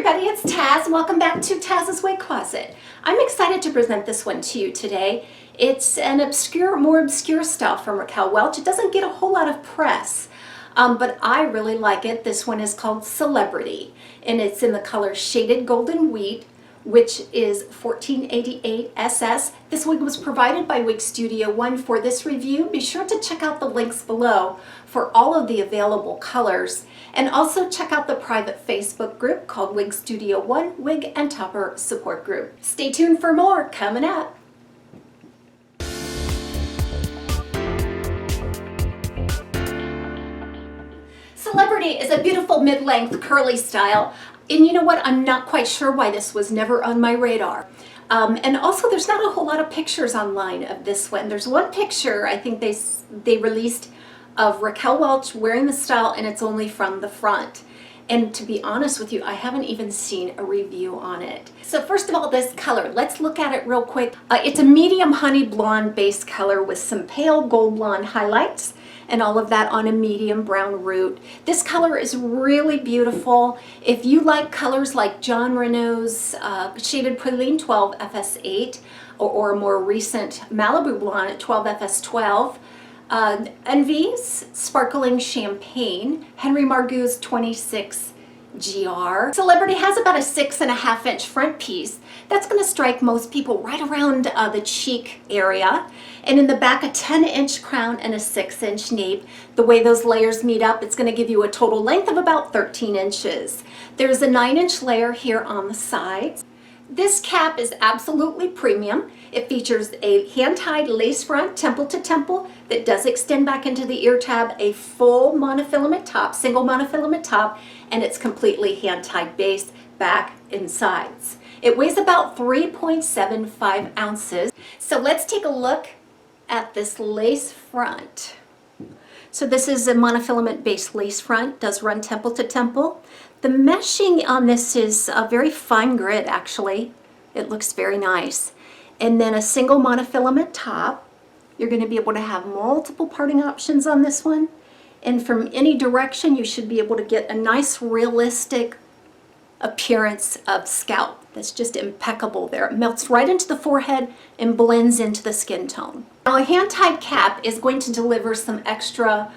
everybody, it's Taz and welcome back to Taz's Wig Closet. I'm excited to present this one to you today. It's an more obscure style from Raquel Welch. It doesn't get a whole lot of press, but I really like it. This one is called Celebrity and it's in the color Shaded Golden Wheat, which is 1488 SS. This wig was provided by Wig Studio One for this review. Be sure to check out the links below for all of the available colors. And also check out the private Facebook group called Wig Studio One Wig and Topper Support Group. Stay tuned for more coming up. Celebrity is a beautiful mid-length curly style. And you know what? I'm not quite sure why this was never on my radar. And also there's not a whole lot of pictures online of this one. There's one picture I think they released of Raquel Welch wearing the style, and it's only from the front. And to be honest with you, I haven't even seen a review on it. So first of all, this color, let's look at it real quick. It's a medium honey blonde base color with some pale gold blonde highlights and all of that on a medium brown root. This color is really beautiful. If you like colors like John Renault's Shaded Praline 12 FS8 or a more recent Malibu Blonde at 12 FS12, Envy's Sparkling Champagne, Henry Margou's 26 GR. Celebrity has about a 6.5 inch front piece. That's going to strike most people right around the cheek area. And in the back, a 10-inch crown and a 6-inch nape. The way those layers meet up, it's going to give you a total length of about 13 inches. There's a 9-inch layer here on the sides. This cap is absolutely premium. It features a hand-tied lace front, temple to temple, that does extend back into the ear tab, a full monofilament top, single monofilament top, and it's completely hand-tied base, back, and sides. It weighs about 3.75 ounces. So let's take a look at this lace front. So this is a monofilament base lace front, does run temple to temple. The meshing on this is a very fine grit actually. It looks very nice. And then a single monofilament top. You're going to be able to have multiple parting options on this one. And from any direction you should be able to get a nice realistic appearance of scalp. That's just impeccable there. It melts right into the forehead and blends into the skin tone. Now a hand-tied cap is going to deliver some extra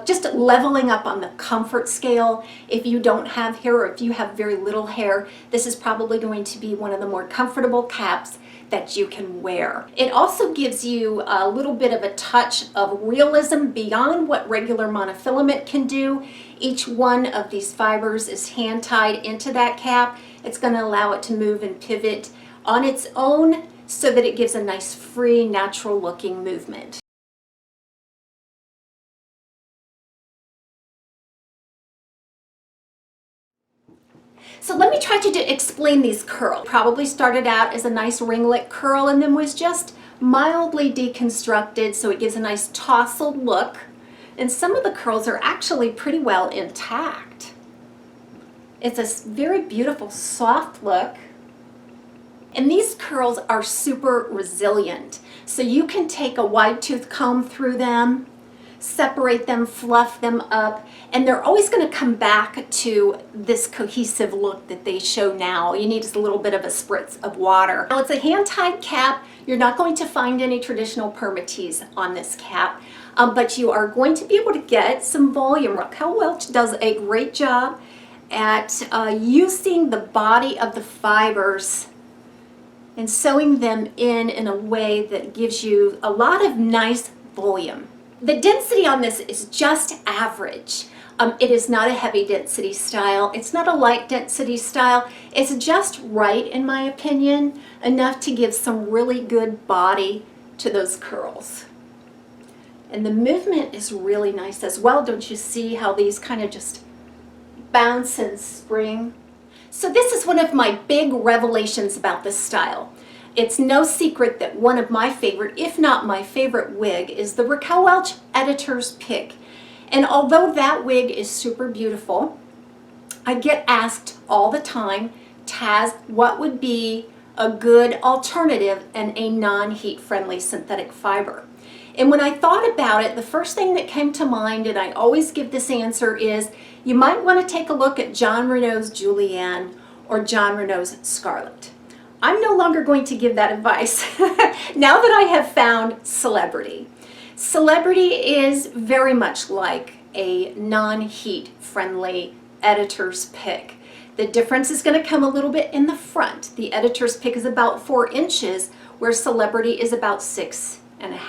just leveling up on the comfort scale. If you don't have hair or if you have very little hair, this is probably going to be one of the more comfortable caps that you can wear. It also gives you a little bit of a touch of realism beyond what regular monofilament can do. Each one of these fibers is hand tied into that cap. It's going to allow it to move and pivot on its own so that it gives a nice free, natural looking movement. So let me try to explain these curls. Probably started out as a nice ringlet curl and then was just mildly deconstructed so it gives a nice tousled look. And some of the curls are actually pretty well intact. It's a very beautiful soft look. And these curls are super resilient. So you can take a wide tooth comb through them, separate them, fluff them up, and they're always going to come back to this cohesive look that they show now. You need just a little bit of a spritz of water. Now it's a hand-tied cap. You're not going to find any traditional permatease on this cap, but you are going to be able to get some volume. Raquel Welch does a great job at using the body of the fibers and sewing them in a way that gives you a lot of nice volume. The density on this is just average. It is not a heavy density style. It's not a light density style. It's just right, in my opinion, enough to give some really good body to those curls. And the movement is really nice as well. Don't you see how these kind of just bounce and spring? So this is one of my big revelations about this style. It's no secret that one of my favorite, if not my favorite wig, is the Raquel Welch Editor's Pick. And although that wig is super beautiful, I get asked all the time, Taz, what would be a good alternative and a non-heat friendly synthetic fiber? And when I thought about it, the first thing that came to mind, and I always give this answer, is you might want to take a look at Jon Renau's Julianne or Jon Renau's Scarlett. I'm no longer going to give that advice now that I have found Celebrity. Celebrity is very much like a non-heat friendly editor's pick. The difference is going to come a little bit in the front. The editor's pick is about 4 inches, where Celebrity is about 6.5.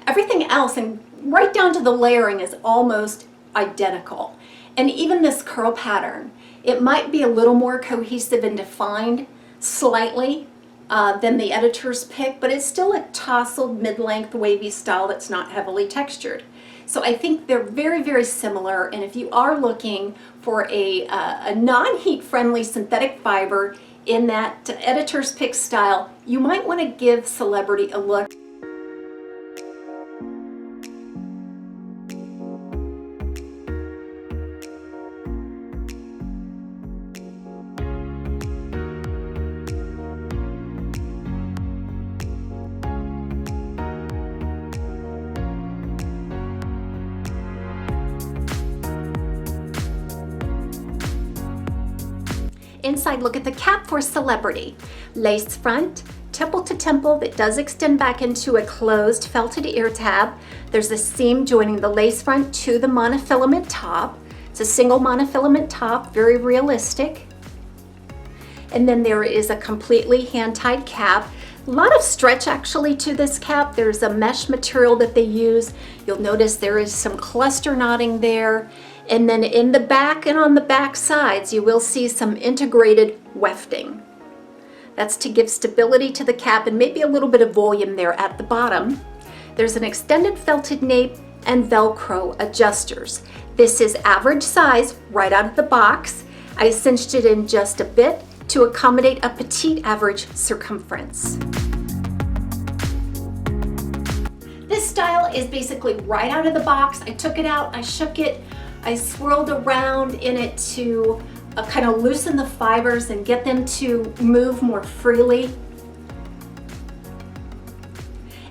Everything else, and right down to the layering, is almost identical. And even this curl pattern, it might be a little more cohesive and defined slightly than the editor's pick, but it's still a tousled mid-length wavy style that's not heavily textured. So I think they're very, very similar, and if you are looking for a non-heat friendly synthetic fiber in that editor's pick style, you might want to give Celebrity a look. Inside, look at the cap for Celebrity. Lace front, temple to temple that does extend back into a closed felted ear tab. There's a seam joining the lace front to the monofilament top. It's a single monofilament top, very realistic. And then there is a completely hand-tied cap. A lot of stretch actually to this cap. There's a mesh material that they use. You'll notice there is some cluster knotting there. And then in the back and on the back sides, you will see some integrated wefting. That's to give stability to the cap and maybe a little bit of volume there at the bottom. There's an extended felted nape and Velcro adjusters. This is average size right out of the box. I cinched it in just a bit to accommodate a petite average circumference. This style is basically right out of the box. I took it out, I shook it, I swirled around in it to kind of loosen the fibers and get them to move more freely.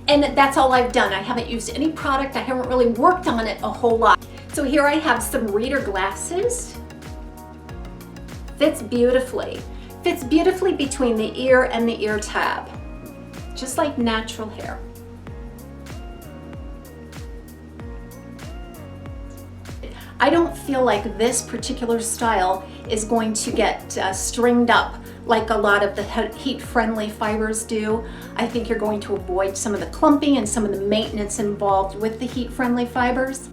And that's all I've done. I haven't used any product. I haven't really worked on it a whole lot. So here I have some reader glasses. Fits beautifully. Fits beautifully between the ear and the ear tab, just like natural hair. I don't feel like this particular style is going to get stringed up like a lot of the heat-friendly fibers do. I think you're going to avoid some of the clumping and some of the maintenance involved with the heat-friendly fibers.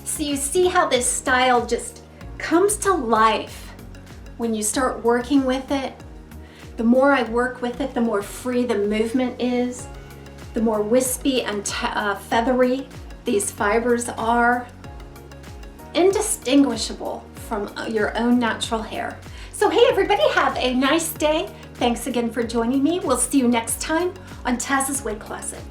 So you see how this style just comes to life when you start working with it. The more I work with it, the more free the movement is, the more wispy and feathery these fibers are. Indistinguishable from your own natural hair. So hey everybody, have a nice day. Thanks again for joining me. We'll see you next time on TAZS Wig Closet.